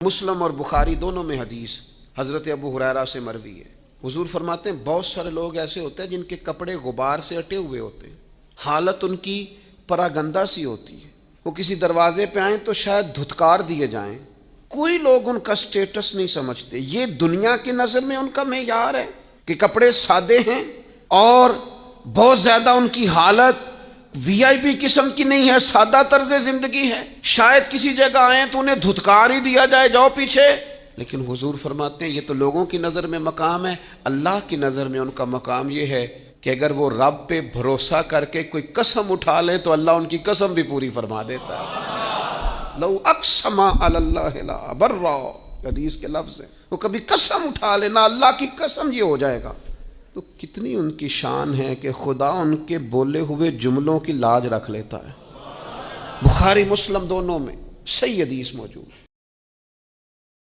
مسلم اور بخاری دونوں میں حدیث حضرت ابو ہریرہ سے مروی ہے۔ حضور فرماتے ہیں بہت سارے لوگ ایسے ہوتے ہیں جن کے کپڑے غبار سے اٹے ہوئے ہوتے ہیں، حالت ان کی پراگندہ سی ہوتی ہے، وہ کسی دروازے پہ آئیں تو شاید دھتکار دیے جائیں، کوئی لوگ ان کا سٹیٹس نہیں سمجھتے۔ یہ دنیا کی نظر میں ان کا معیار ہے کہ کپڑے سادے ہیں اور بہت زیادہ ان کی حالت وی آئی پی قسم کی نہیں ہے، سادہ طرز زندگی ہے، شاید کسی جگہ آئیں تو انہیں دھتکار ہی دیا جائے جاؤ پیچھے۔ لیکن حضور فرماتے ہیں یہ تو لوگوں کی نظر میں مقام ہے، اللہ کی نظر میں ان کا مقام یہ ہے کہ اگر وہ رب پہ بھروسہ کر کے کوئی قسم اٹھا لے تو اللہ ان کی قسم بھی پوری فرما دیتا ہے۔ لو اقسم علی اللہ لا برا، حدیث کے لفظ ہیں، وہ کبھی قسم اٹھا لے نا اللہ کی قسم یہ ہو جائے گا، تو کتنی ان کی شان ہے کہ خدا ان کے بولے ہوئے جملوں کی لاج رکھ لیتا ہے۔ بخاری مسلم دونوں میں صحیح حدیث موجود ہے۔